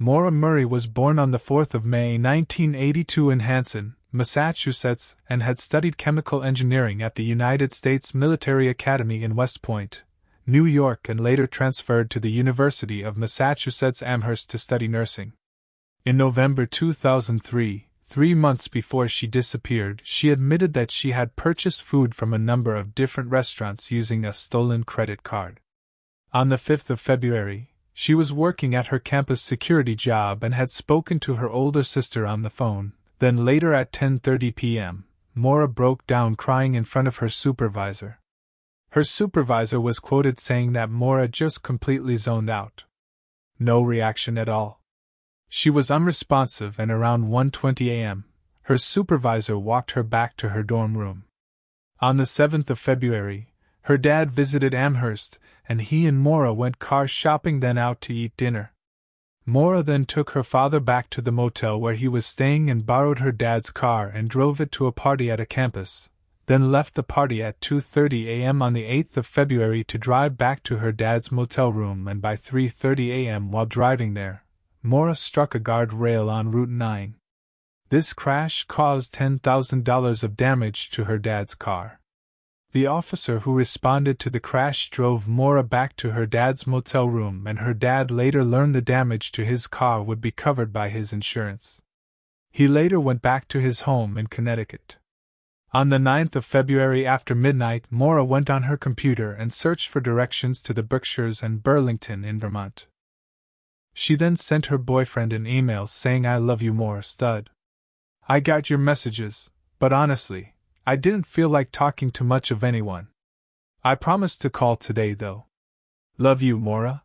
Maura Murray was born on the 4th of May 1982 in Hanson, Massachusetts, and had studied chemical engineering at the United States Military Academy in West Point, New York, and later transferred to the University of Massachusetts Amherst to study nursing. In November 2003, 3 months before she disappeared, she admitted that she had purchased food from a number of different restaurants using a stolen credit card. On the 5th of February, she was working at her campus security job and had spoken to her older sister on the phone. Then later at 10:30 p.m., Maura broke down crying in front of her supervisor. Her supervisor was quoted saying that Maura just completely zoned out. No reaction at all. She was unresponsive, and around 1:20 a.m., her supervisor walked her back to her dorm room. On the 7th of February, her dad visited Amherst, and he and Maura went car shopping, then out to eat dinner. Maura then took her father back to the motel where he was staying and borrowed her dad's car and drove it to a party at a campus, then left the party at 2:30 a.m. on the 8th of February to drive back to her dad's motel room, and by 3:30 a.m. while driving there, Maura struck a guardrail on Route 9. This crash caused $10,000 of damage to her dad's car. The officer who responded to the crash drove Maura back to her dad's motel room, and her dad later learned the damage to his car would be covered by his insurance. He later went back to his home in Connecticut. On the 9th of February after midnight, Maura went on her computer and searched for directions to the Berkshires and Burlington in Vermont. She then sent her boyfriend an email saying, "I love you more, stud. I got your messages, but honestly, I didn't feel like talking to much of anyone. I promised to call today though. Love you, Maura."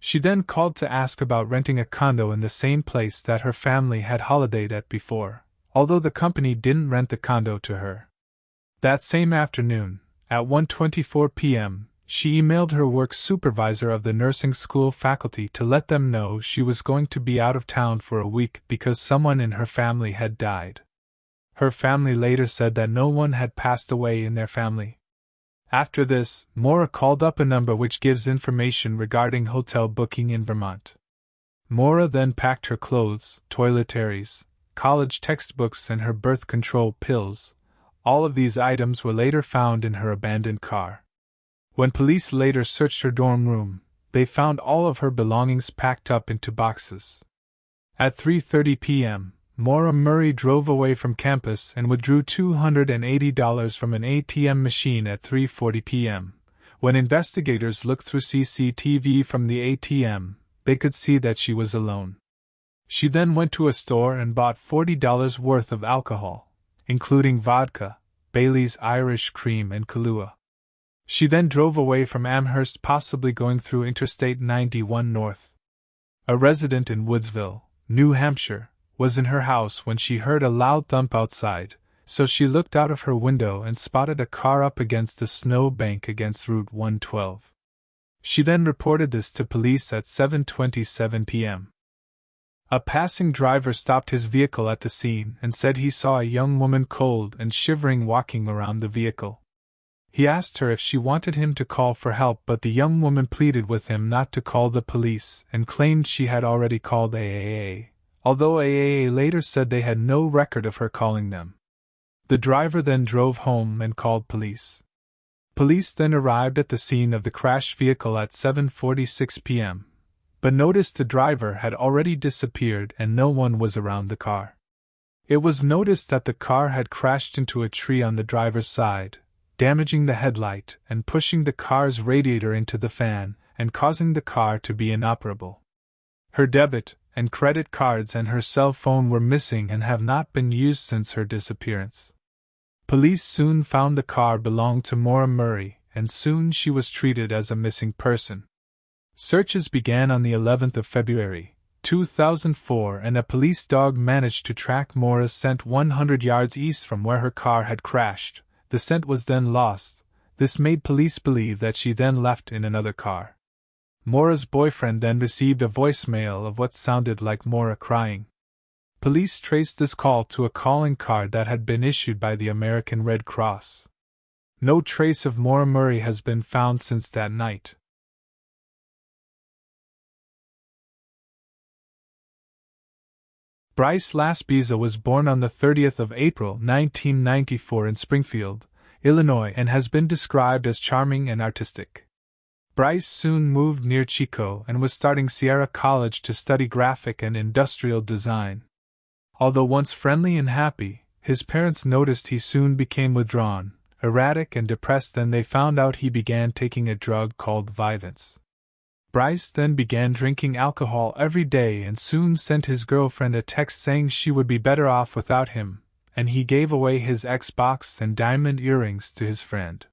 She then called to ask about renting a condo in the same place that her family had holidayed at before, although the company didn't rent the condo to her. That same afternoon, at 1:24 p.m., she emailed her work supervisor of the nursing school faculty to let them know she was going to be out of town for a week because someone in her family had died. Her family later said that no one had passed away in their family. After this, Maura called up a number which gives information regarding hotel booking in Vermont. Maura then packed her clothes, toiletries, college textbooks, and her birth control pills. All of these items were later found in her abandoned car. When police later searched her dorm room, they found all of her belongings packed up into boxes. At 3:30 p.m., Maura Murray drove away from campus and withdrew $280 from an ATM machine at 3:40 p.m. When investigators looked through CCTV from the ATM, they could see that she was alone. She then went to a store and bought $40 worth of alcohol, including vodka, Bailey's Irish Cream, and Kahlua. She then drove away from Amherst, possibly going through Interstate 91 North. A resident in Woodsville, New Hampshire, was in her house when she heard a loud thump outside, so she looked out of her window and spotted a car up against the snow bank against Route 112. She then reported this to police at 7:27 p.m. A passing driver stopped his vehicle at the scene and said he saw a young woman cold and shivering walking around the vehicle. He asked her if she wanted him to call for help, but the young woman pleaded with him not to call the police and claimed she had already called AAA, although AAA later said they had no record of her calling them. The driver then drove home and called police. Police then arrived at the scene of the crashed vehicle at 7:46 p.m., but noticed the driver had already disappeared and no one was around the car. It was noticed that the car had crashed into a tree on the driver's side, damaging the headlight and pushing the car's radiator into the fan and causing the car to be inoperable. Her debit and credit cards and her cell phone were missing and have not been used since her disappearance. Police soon found the car belonged to Maura Murray, and soon she was treated as a missing person. Searches began on the 11th of February, 2004, and a police dog managed to track Maura's scent 100 yards east from where her car had crashed. The scent was then lost. This made police believe that she then left in another car. Maura's boyfriend then received a voicemail of what sounded like Maura crying. Police traced this call to a calling card that had been issued by the American Red Cross. No trace of Maura Murray has been found since that night. Bryce Laspisa was born on the 30th of April 1994 in Springfield, Illinois, and has been described as charming and artistic. Bryce soon moved near Chico and was starting Sierra College to study graphic and industrial design. Although once friendly and happy, his parents noticed he soon became withdrawn, erratic and depressed. Then they found out he began taking a drug called Vyvanse. Bryce then began drinking alcohol every day and soon sent his girlfriend a text saying she would be better off without him, and he gave away his Xbox and diamond earrings to his friend.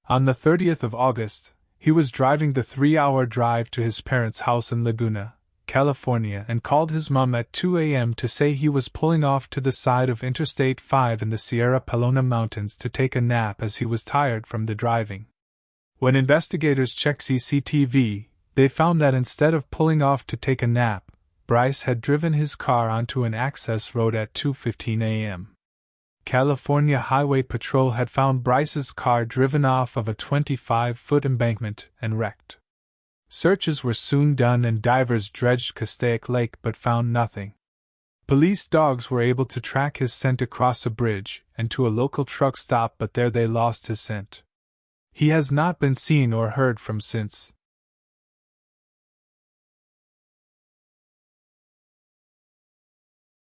On the 30th of August, he was driving the 3-hour drive to his parents' house in Laguna, California, and called his mom at 2 a.m. to say he was pulling off to the side of Interstate 5 in the Sierra Pelona Mountains to take a nap as he was tired from the driving. When investigators checked CCTV, they found that instead of pulling off to take a nap, Bryce had driven his car onto an access road at 2:15 a.m. California Highway Patrol had found Bryce's car driven off of a 25-foot embankment and wrecked. Searches were soon done and divers dredged Castaic Lake but found nothing. Police dogs were able to track his scent across a bridge and to a local truck stop, but there they lost his scent. He has not been seen or heard from since.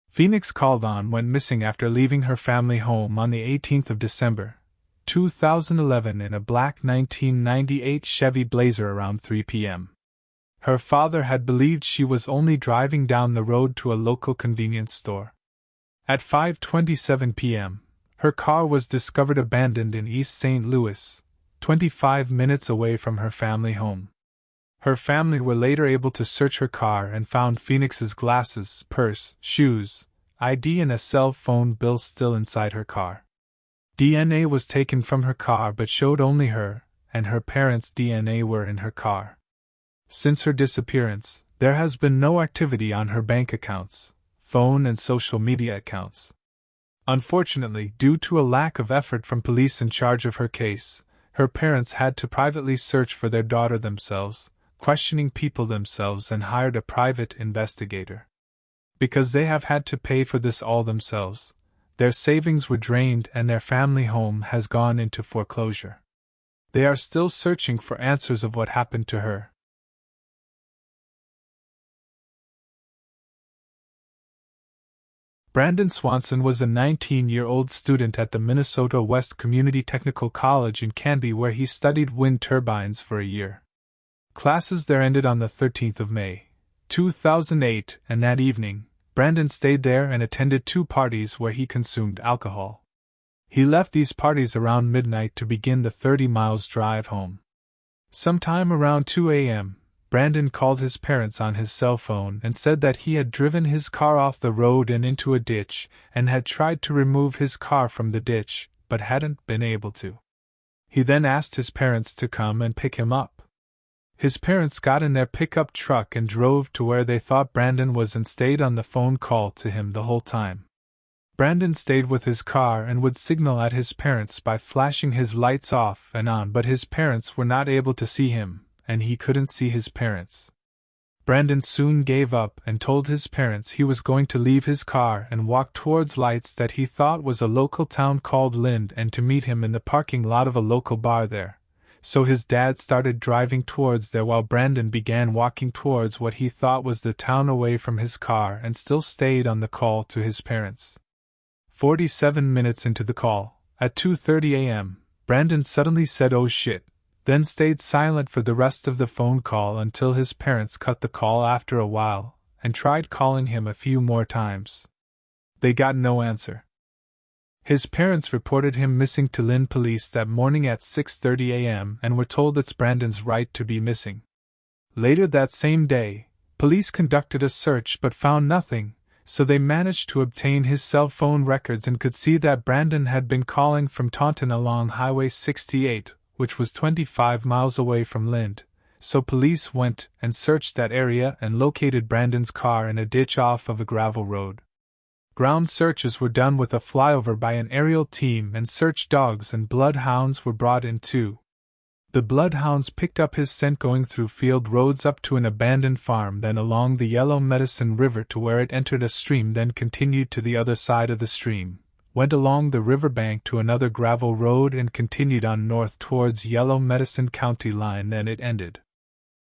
Phoenix Coldon went missing after leaving her family home on the 18th of December, 2011 in a black 1998 Chevy Blazer around 3 p.m. Her father had believed she was only driving down the road to a local convenience store. At 5:27 p.m., her car was discovered abandoned in East St. Louis, 25 minutes away from her family home. Her family were later able to search her car and found Phoenix's glasses, purse, shoes, ID and a cell phone bill still inside her car. DNA was taken from her car but showed only her and her parents' DNA were in her car. Since her disappearance, there has been no activity on her bank accounts, phone and social media accounts. Unfortunately, due to a lack of effort from police in charge of her case, her parents had to privately search for their daughter themselves, questioning people themselves, and hired a private investigator. Because they have had to pay for this all themselves, their savings were drained and their family home has gone into foreclosure. They are still searching for answers of what happened to her. Brandon Swanson was a 19-year-old student at the Minnesota West Community Technical College in Canby, where he studied wind turbines for a year. Classes there ended on the 13th of May, 2008, and that evening, Brandon stayed there and attended 2 parties where he consumed alcohol. He left these parties around midnight to begin the 30 miles drive home. Sometime around 2 a.m., Brandon called his parents on his cell phone and said that he had driven his car off the road and into a ditch and had tried to remove his car from the ditch, but hadn't been able to. He then asked his parents to come and pick him up. His parents got in their pickup truck and drove to where they thought Brandon was and stayed on the phone call to him the whole time. Brandon stayed with his car and would signal at his parents by flashing his lights off and on, but his parents were not able to see him, and he couldn't see his parents. Brandon soon gave up and told his parents he was going to leave his car and walk towards lights that he thought was a local town called Lind and to meet him in the parking lot of a local bar there. So his dad started driving towards there while Brandon began walking towards what he thought was the town away from his car and still stayed on the call to his parents. 47 minutes into the call, at 2:30 a.m., Brandon suddenly said "oh shit," then stayed silent for the rest of the phone call until his parents cut the call after a while and tried calling him a few more times. They got no answer. His parents reported him missing to Lynn police that morning at 6:30 a.m. and were told it's Brandon's right to be missing. Later that same day, police conducted a search but found nothing, so they managed to obtain his cell phone records and could see that Brandon had been calling from Taunton along Highway 68, which was 25 miles away from Lind, so police went and searched that area and located Brandon's car in a ditch off of a gravel road. Ground searches were done with a flyover by an aerial team and search dogs and bloodhounds were brought in too. The bloodhounds picked up his scent going through field roads up to an abandoned farm, then along the Yellow Medicine River to where it entered a stream, then continued to the other side of the stream, went along the riverbank to another gravel road and continued on north towards Yellow Medicine County line, then it ended.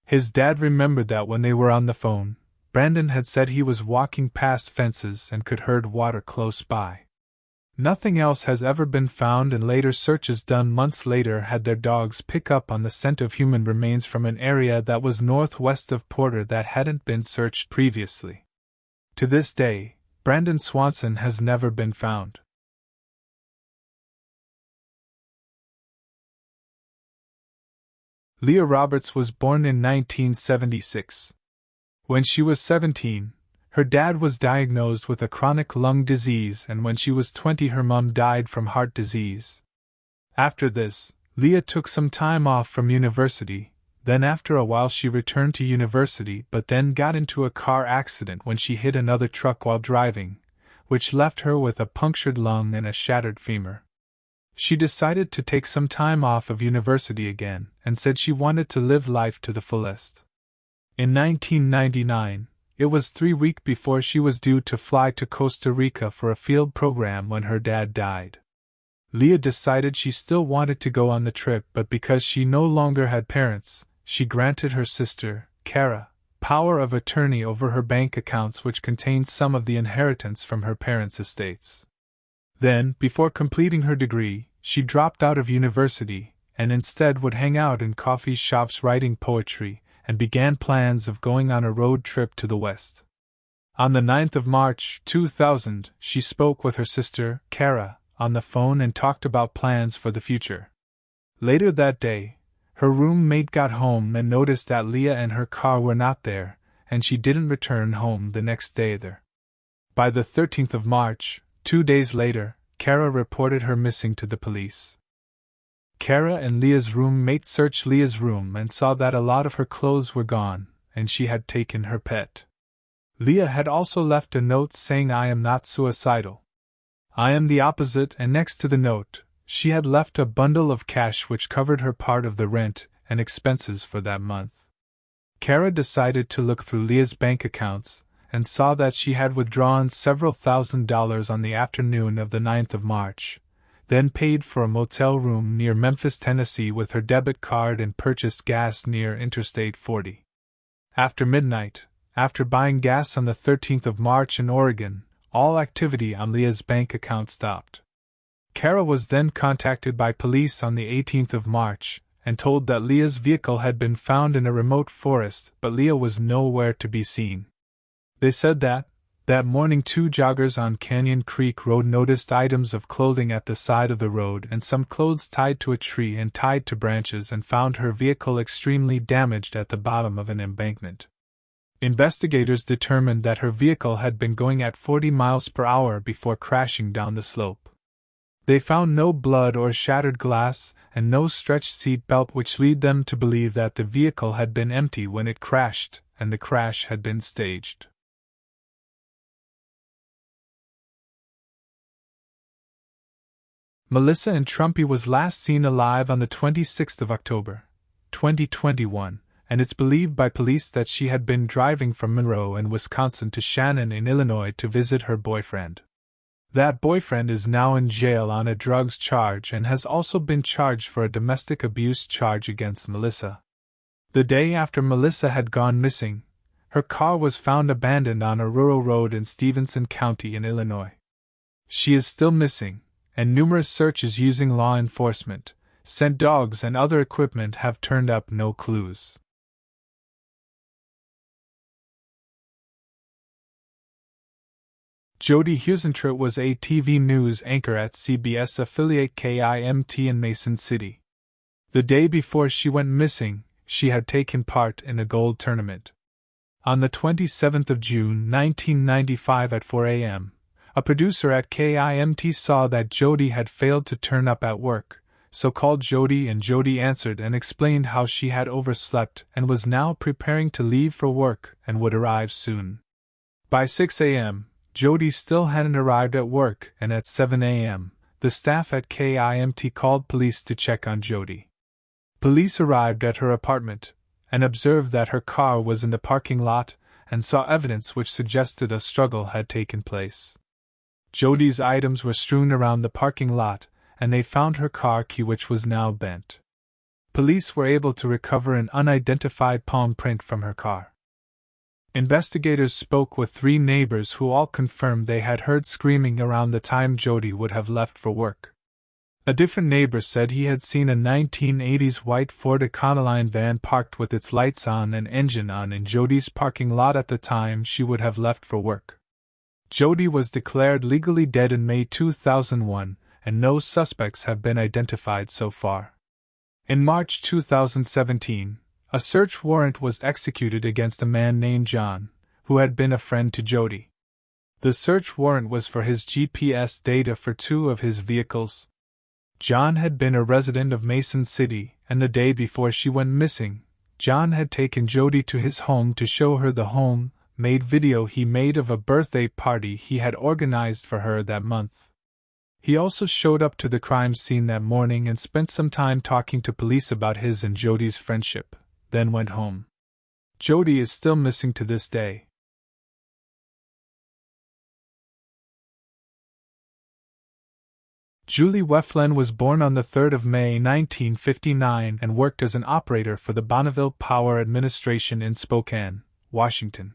His dad remembered that when they were on the phone, Brandon had said he was walking past fences and could heard water close by. Nothing else has ever been found, and later searches done months later had their dogs pick up on the scent of human remains from an area that was northwest of Porter that hadn't been searched previously. To this day, Brandon Swanson has never been found. Leah Roberts was born in 1976. When she was 17, her dad was diagnosed with a chronic lung disease, and when she was 20 her mom died from heart disease. After this, Leah took some time off from university, then after a while she returned to university but then got into a car accident when she hit another truck while driving, which left her with a punctured lung and a shattered femur. She decided to take some time off of university again, and said she wanted to live life to the fullest. In 1999, it was 3 weeks before she was due to fly to Costa Rica for a field program when her dad died. Leah decided she still wanted to go on the trip, but because she no longer had parents, she granted her sister, Kara, power of attorney over her bank accounts, which contained some of the inheritance from her parents' estates. Then, before completing her degree, she dropped out of university, and instead would hang out in coffee shops writing poetry, and began plans of going on a road trip to the west. On the 9th of March, 2000, she spoke with her sister, Kara, on the phone and talked about plans for the future. Later that day, her roommate got home and noticed that Leah and her car were not there, and she didn't return home the next day either. By the 13th of March, 2 days later, Kara reported her missing to the police. Kara and Leah's roommate searched Leah's room and saw that a lot of her clothes were gone, and she had taken her pet. Leah had also left a note saying, "I am not suicidal. I am the opposite," and next to the note, she had left a bundle of cash which covered her part of the rent and expenses for that month. Kara decided to look through Leah's bank accounts, and saw that she had withdrawn several $1,000s on the afternoon of the 9th of March, then paid for a motel room near Memphis, Tennessee with her debit card and purchased gas near Interstate 40. After midnight, after buying gas on the 13th of March in Oregon, all activity on Leah's bank account stopped. Kara was then contacted by police on the 18th of March and told that Leah's vehicle had been found in a remote forest, but Leah was nowhere to be seen. They said that morning 2 joggers on Canyon Creek Road noticed items of clothing at the side of the road and some clothes tied to a tree and tied to branches, and found her vehicle extremely damaged at the bottom of an embankment. Investigators determined that her vehicle had been going at 40 miles per hour before crashing down the slope. They found no blood or shattered glass and no stretched seat belt, which lead them to believe that the vehicle had been empty when it crashed and the crash had been staged. Melissa and Trumpy was last seen alive on the 26th of October, 2021, and it's believed by police that she had been driving from Monroe in Wisconsin to Shannon in Illinois to visit her boyfriend. That boyfriend is now in jail on a drugs charge and has also been charged for a domestic abuse charge against Melissa. The day after Melissa had gone missing, her car was found abandoned on a rural road in Stevenson County in Illinois. She is still missing, and numerous searches using law enforcement, scent dogs and other equipment have turned up no clues. Jody Husentritt was a TV news anchor at CBS affiliate KIMT in Mason City. The day before she went missing, she had taken part in a gold tournament. On the 27th of June 1995 at 4 a.m., a producer at KIMT saw that Jody had failed to turn up at work, so called Jody, and Jody answered and explained how she had overslept and was now preparing to leave for work and would arrive soon. By 6 a.m., Jody still hadn't arrived at work, and at 7 a.m., the staff at KIMT called police to check on Jody. Police arrived at her apartment and observed that her car was in the parking lot and saw evidence which suggested a struggle had taken place. Jody's items were strewn around the parking lot, and they found her car key, which was now bent. Police were able to recover an unidentified palm print from her car. Investigators spoke with 3 neighbors who all confirmed they had heard screaming around the time Jody would have left for work. A different neighbor said he had seen a 1980s white Ford Econoline van parked with its lights on and engine on in Jody's parking lot at the time she would have left for work. Jody was declared legally dead in May 2001, and no suspects have been identified so far. In March 2017, a search warrant was executed against a man named John, who had been a friend to Jody. The search warrant was for his GPS data for 2 of his vehicles. John had been a resident of Mason City, and the day before she went missing, John had taken Jody to his home to show her the home-made video he made of a birthday party he had organized for her that month. He also showed up to the crime scene that morning and spent some time talking to police about his and Jody's friendship, then went home. Jody is still missing to this day. Julie Weflen was born on the 3rd of May 1959 and worked as an operator for the Bonneville Power Administration in Spokane, Washington.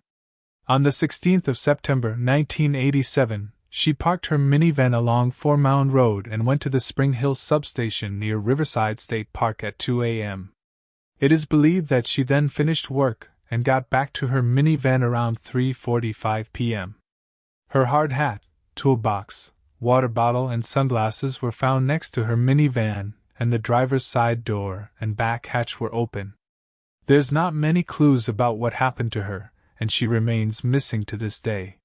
On the 16th of September 1987, she parked her minivan along 4 Mound Road and went to the Spring Hill substation near Riverside State Park at 2 a.m. It is believed that she then finished work and got back to her minivan around 3:45 p.m. Her hard hat, toolbox, water bottle and sunglasses were found next to her minivan, and the driver's side door and back hatch were open. There's not many clues about what happened to her, and she remains missing to this day.